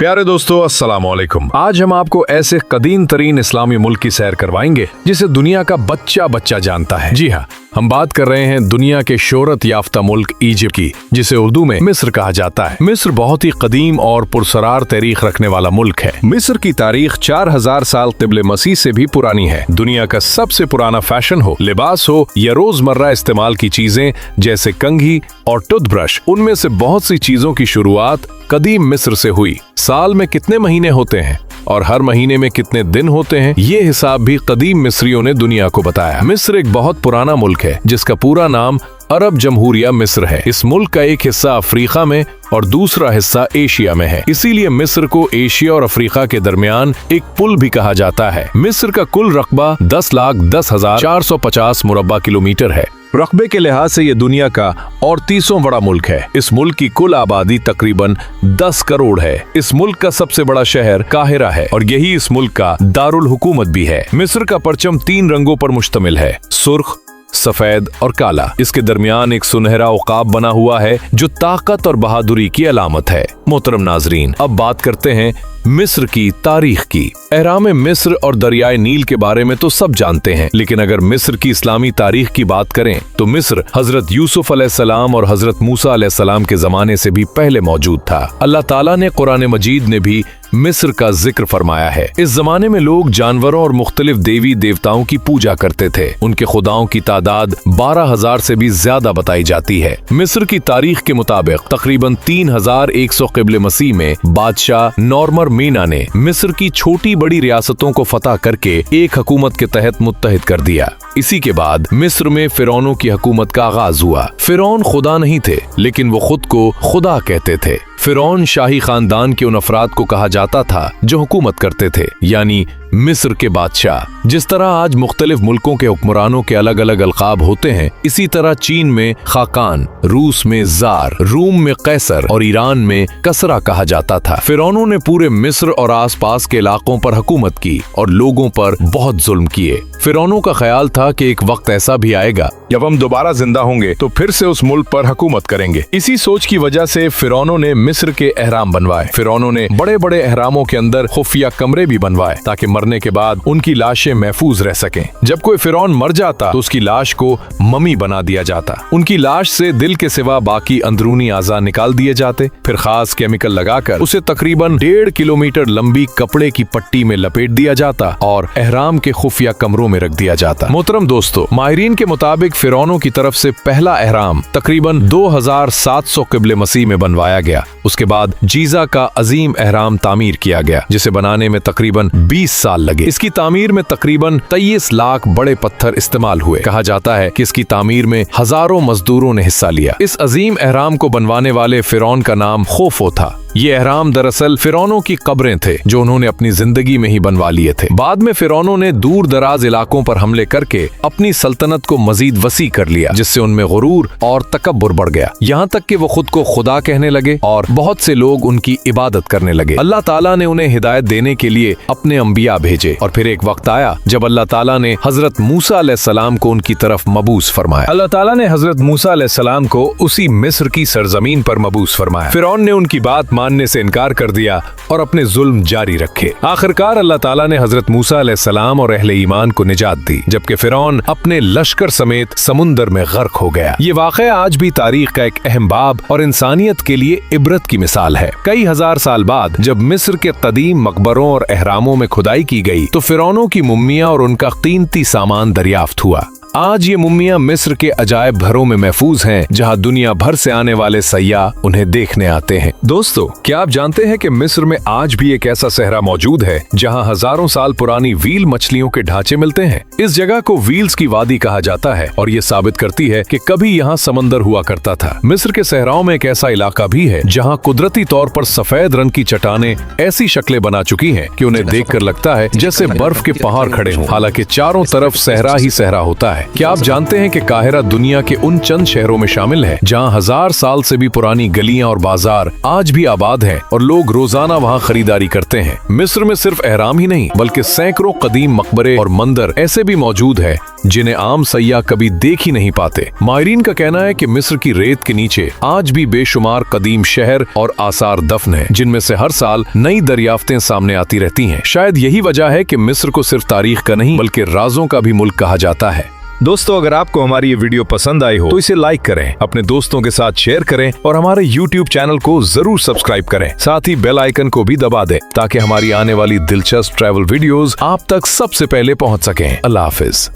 प्यारे दोस्तों, अस्सलाम वालेकुम। आज हम आपको ऐसे कदीम तरीन इस्लामी मुल्क की सैर करवाएंगे जिसे दुनिया का बच्चा बच्चा जानता है। जी हाँ, हम बात कर रहे हैं दुनिया के शोहरत याफ्ता मुल्क इजिप्ट की, जिसे उर्दू में मिस्र कहा जाता है। मिस्र बहुत ही कदीम और पुरसरार तारीख रखने वाला मुल्क है। मिस्र की तारीख 4000 साल क़िब्ले मसीह से भी पुरानी है। दुनिया का सबसे पुराना फैशन हो, लिबास हो या रोजमर्रा इस्तेमाल की चीजें जैसे कंघी और टूथब्रश, उनमें से बहुत सी चीजों की शुरुआत कदीम मिस्र से हुई। साल में कितने महीने होते हैं और हर महीने में कितने दिन होते हैं, ये हिसाब भी कदीम मिस्रियों ने दुनिया को बताया। मिस्र एक बहुत पुराना मुल्क है जिसका पूरा नाम अरब जमहूरिया मिस्र है। इस मुल्क का एक हिस्सा अफ्रीका में और दूसरा हिस्सा एशिया में है। इसीलिए मिस्र को एशिया और अफ्रीका के दरमियान एक पुल भी कहा जाता है। मिस्र का कुल रकबा 10,10,450 मुरब्बा किलोमीटर है। रकबे के लिहाज से ये दुनिया का 38वां बड़ा मुल्क है। इस मुल्क की कुल आबादी तकरीबन 10 करोड़ है। इस मुल्क का सबसे बड़ा शहर काहिरा है और यही इस मुल्क का दारुल हुकूमत भी है। मिस्र का परचम 3 रंगों पर मुश्तमिल है, सुर्ख, सफेद और काला। इसके दरमियान एक सुनहरा उकाब बना हुआ है जो ताकत और बहादुरी की अलामत है। मोहतरम नाजरीन, अब बात करते हैं मिस्र की तारीख की। एहराम मिस्र और दरियाए नील के बारे में तो सब जानते हैं, लेकिन अगर मिस्र की इस्लामी तारीख की बात करें तो मिस्र हजरत यूसुफ अलैहिस्सलाम और हजरत मूसा अलैहिस्सलाम के जमाने से भी पहले मौजूद था। अल्लाह ताला ने कुरान मजीद ने भी मिस्र का जिक्र फरमाया है। इस जमाने में लोग जानवरों और मुख्तलिफ देवी देवताओं की पूजा करते थे। उनके खुदाओं की तादाद 12,000 से भी ज्यादा बताई जाती है। मिस्र की तारीख के मुताबिक तकरीबन 3100 क़िब्ले मसीह में बादशाह नॉर्मर मीना ने मिस्र की छोटी बड़ी रियासतों को फतह करके एक हुकूमत के तहत मुत्तहिद कर दिया। इसी के बाद मिस्र में फिरौनों की हुकूमत का आगाज हुआ। फिरौन खुदा नहीं थे, लेकिन वो खुद को खुदा कहते थे। फिरौन शाही खानदान के उन अफराद को कहा जाता था जो हुकूमत करते थे, यानी मिस्र के बादशाह। जिस तरह आज मुख्तलिफ मुल्कों के हुक्मरानों के अलग अलग अलकाब होते हैं, इसी तरह चीन में खाकान, रूस में जार, रूम में कैसर और ईरान में कसरा कहा जाता था। फिरौनों ने पूरे मिस्र और आसपास के इलाकों पर हुकूमत की और लोगों पर बहुत जुल्म किए। फिरौनों का ख्याल था कि एक वक्त ऐसा भी आएगा जब हम दोबारा जिंदा होंगे तो फिर से उस मुल्क पर हुकूमत करेंगे। इसी सोच की वजह से फिरौनों ने मिस्र के अहराम बनवाए। फिरौनों ने बड़े बड़े अहरामों के अंदर खुफिया कमरे भी बनवाए ताकि मरने के बाद उनकी लाशें महफूज रह सकें। जब कोई फिरौन मर जाता तो उसकी लाश को ममी बना दिया जाता। उनकी लाश से दिल के सिवा बाकी अंदरूनी आज़ा निकाल दिए जाते। फिर खास केमिकल लगाकर उसे तकरीबन 1.5 किलोमीटर लंबी कपड़े की पट्टी में लपेट दिया जाता और अहराम के खुफिया कमरों में रख दिया जाता। मोहतरम दोस्तों, माहिरीन के मुताबिक फिरौनों की तरफ से पहला अहराम तकरीबन 2700 क़िब्ले मसीह में बनवाया गया। उसके बाद जीजा का अजीम अहराम तामीर किया गया, जिसे बनाने में तकरीबन 20 साल लगे। इसकी तामीर में तकरीबन 23 लाख बड़े पत्थर इस्तेमाल हुए। कहा जाता है कि इसकी तामीर में हजारों मजदूरों ने हिस्सा लिया। इस अजीम अहराम को बनवाने वाले फिरौन का नाम खोफो था। ये अहराम दरअसल फिरौनों की कब्रें थे जो उन्होंने अपनी जिंदगी में ही बनवा लिए थे। बाद में फिरौनों ने दूर दराज इलाकों पर हमले करके अपनी सल्तनत को मजीद वसी कर लिया, जिससे उनमें गुरूर और तकब्बुर बढ़ गया, यहाँ तक कि वो खुद को खुदा कहने लगे और बहुत से लोग उनकी इबादत करने लगे। अल्लाह ताला ने उन्हें हिदायत देने के लिए अपने अंबिया भेजे और फिर एक वक्त आया जब अल्लाह ताला ने हजरत मूसा अलैहिस्सलाम को उनकी तरफ मबूस फरमाया। अल्लाह ताला ने हजरत मूसा अलैहिस्सलाम को उसी मिस्र की सरजमीन पर मबूस फरमाया। फिरौन ने उनकी बात मानने से इनकार कर दिया और अपने जुल्म जारी रखे। आखिरकार अल्लाह ताला ने हजरत मूसा अलैहिस्सलाम और अहले ईमान को निजात दी, जबकि फिरौन अपने लश्कर समेत समुंदर में गर्क हो गया। ये वाक़या आज भी तारीख का एक अहम बाब और इंसानियत के लिए इबरत की मिसाल है। कई हजार साल बाद जब मिस्र के कदीम मकबरों और अहरामों में खुदाई की गई तो फिरौनों की मुम्मियां और उनका कीमती सामान दरियाफ्त हुआ। आज ये मुम्मियां मिस्र के अजायब घरों में महफूज हैं, जहां दुनिया भर से आने वाले सयाह उन्हें देखने आते हैं। दोस्तों, क्या आप जानते हैं कि मिस्र में आज भी एक ऐसा सहरा मौजूद है जहां हजारों साल पुरानी व्हील मछलियों के ढांचे मिलते हैं? इस जगह को व्हील्स की वादी कहा जाता है और ये साबित करती है कि कभी यहाँ समंदर हुआ करता था। मिस्र के सहराओं में एक ऐसा इलाका भी है जहाँ कुदरती तौर पर सफेद रंग की चट्टानें ऐसी शक्लें बना चुकी हैं कि उन्हें देखकर लगता है जैसे बर्फ के पहाड़ खड़े हों। हालांकि चारों तरफ सहरा ही सहरा होता है। क्या आप जानते हैं कि काहिरा दुनिया के उन चंद शहरों में शामिल है जहां 1000 साल से भी पुरानी गलियां और बाजार आज भी आबाद हैं और लोग रोजाना वहां खरीदारी करते हैं। मिस्र में सिर्फ अहराम ही नहीं बल्कि सैकड़ों कदीम मकबरे और मंदिर ऐसे भी मौजूद है जिन्हें आम सैयाह कभी देख ही नहीं पाते। माहिरीन का कहना है कि मिस्र की रेत के नीचे आज भी बेशुमार कदीम शहर और आसार दफन है, जिनमें से हर साल नई दरियाफ्तें सामने आती रहती हैं। शायद यही वजह है कि मिस्र को सिर्फ तारीख का नहीं बल्कि राजों का भी मुल्क कहा जाता है। दोस्तों, अगर आपको हमारी ये वीडियो पसंद आई हो तो इसे लाइक करें, अपने दोस्तों के साथ शेयर करें और हमारे YouTube चैनल को जरूर सब्सक्राइब करें। साथ ही बेल आइकन को भी दबा दें ताकि हमारी आने वाली दिलचस्प ट्रैवल वीडियोस आप तक सबसे पहले पहुंच सकें। अल्लाह हाफिज।